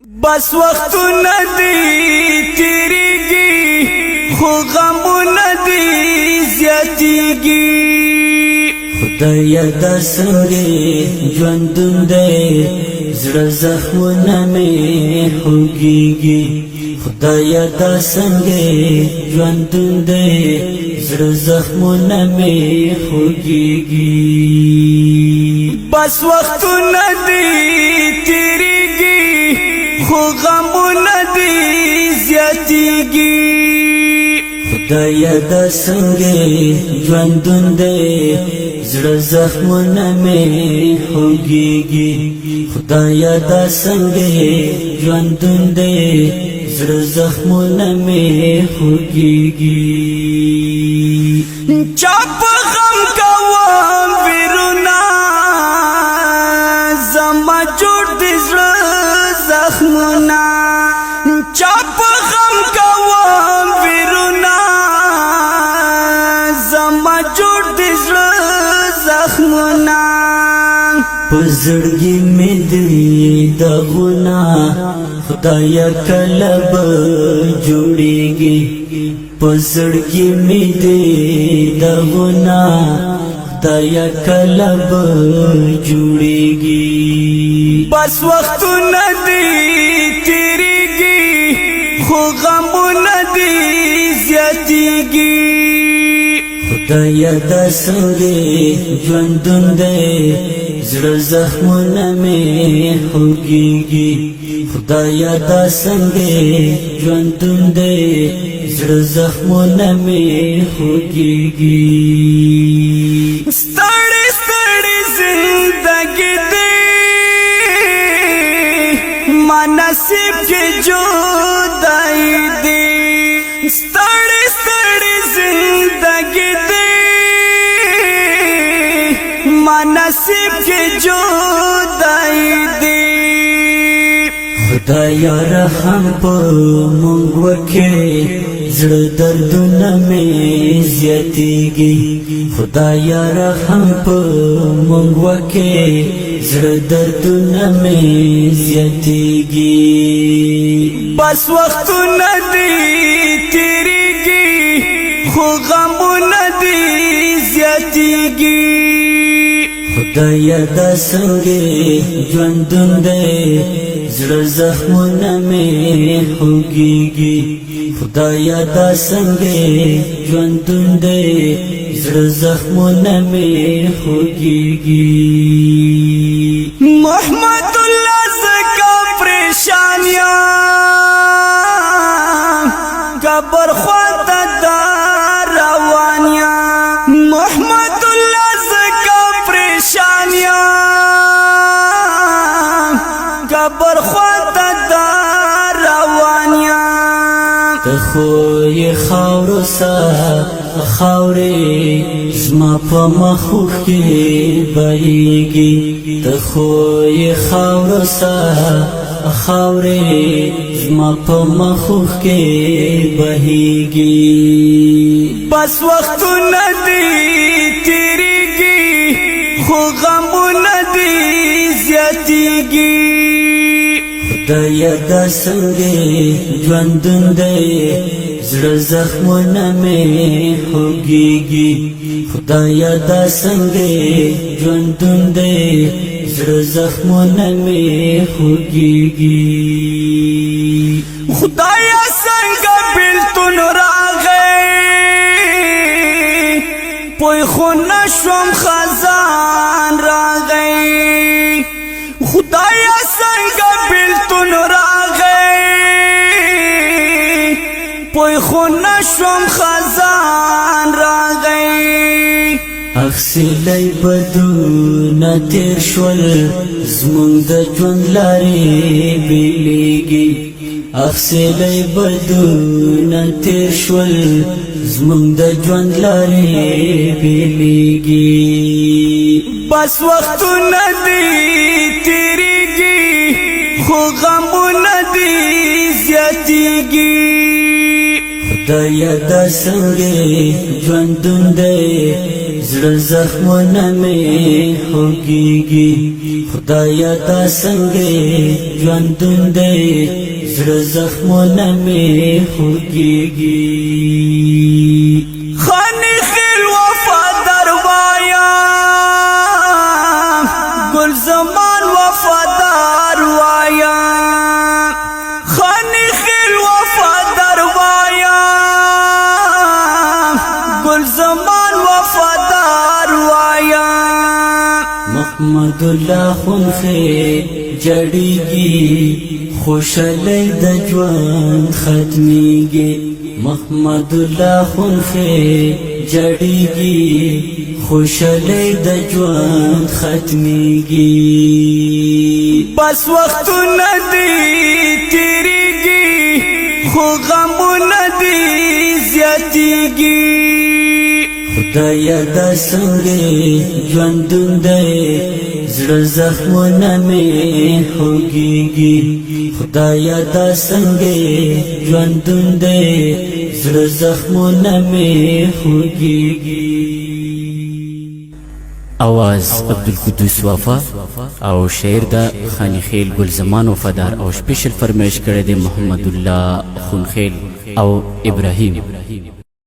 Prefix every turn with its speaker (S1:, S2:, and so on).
S1: بس وختونه دي تیریږي خو غمونه دي زیاتیږي
S2: خدایا دا څنګه ژوندون دی زړه زخمونه مې خوږیږي خدایا دا څنګه ژوندون دی زړه زخمونه مې خوږیږي
S1: بس وختونه دي تیریږي خو غمونه دي زیاتیږي
S2: خدایا دا څنګه ژوندون دی زړه زخمونه مې خوږیږي خدایا دا څنګه ژوندون دی زړه زخمونه مې خوږیږي
S1: چا په غم کوم ویرونا زما جوړ دي زړه زخمونه چا په غم کوم ویرونا زما جوړ دي زړه زخمونه
S2: پزړګي مې دې دغونه خدایا کله به جوړيږي پزړګي مې دې دغونه خدایا کله به جوړيږي
S1: بس وختونه دي تیریږي خو غمونه دي زیاتیږي
S2: خدایا دا څنګه ژوندون دی زړه زخمونه مې خوږیږي خدایا دا څنګه ژوندون دی زړه زخمونه مې خوږیږي
S1: ستړي ستړي زندګي دي ما نصیب کې جدائی دي ستړي ستړي زندګي دي ما نصیب کې جدائی دي
S2: خدایا رحم په موږ وکړې زړه دردونه مې زیاتیږي خدایا رحم په موږ وکړې زړه دردونه مې زیاتیږي
S1: بس وختونه دي تیریږي خو غمونه دي زیاتیږي
S2: خدایا دا څنګه ژوندون دی زړه زخمونه مې خوږیږي خدایا دا څنګه ژوندون دی زړه زخمونه مې خوږیږي
S1: محمد الله زکا پریشان یا قبر خواته دار روان یا محمد الله زکا پریشان یا قبر خواته دار روان یا
S2: تخوی خاورو سا خاورې زما په مخو کې بهیږي تخوی خاورو سا خاورې زما په مخو کې بهیږي
S1: بس وختونه دي تیریږي خو غمونه دي زیاتیږي
S2: خدایا دا څنګه ژوندون دی زړه زخمونه مې خوږیږي خدایا دا څنګه ژوندون دی زړه زخمونه مې خوږیږي
S1: خدایا څنګه بلتون راغی پوی خو نشوم خزان راغی خدایا څنګه بلتون راغی پوی خو نشوم خزان راغی
S2: اخسیلی بدونه تیر شول زمونږ د ژوند لارې بیلیږي اخسیلی بدونه تیر شول زمونږ د ژوند لارې بیلیږي
S1: بس وختونه دي تیریږي خو غمونه دي زیاتیږي
S2: خدایا دا څنګه ژوندون دی زړه زخمونه مې خوږیږي خدایا دا څنګه ژوندون دی زړه زخمونه مې خوږیږي
S1: خانی خیل وفادار وایا گل زمان وفادار وایا خانی خیل وفادار وایا گل زمان وفادار وایا
S2: محمد الله خونخیل جړیږي خوشالۍ د ژوند ختمیږي محمد الله خونخیل جړیږي خوشالۍ د ژوند ختمیږي
S1: بس وختونه دي تیریږي خو غمونه دي زیاتیږي
S2: خدایا دا څنګه ژوندون دی زړه زخمونه مې خوږیږي خدایا دا څنګه ژوندون دی زړه زخمونه مې خوږیږي
S3: आवाज عبدالقدوس وفا او شعر دا خانخیل گلزمان وفادار او سپیشل فرمایش کړی دی محمد الله خونخیل او ابراهیم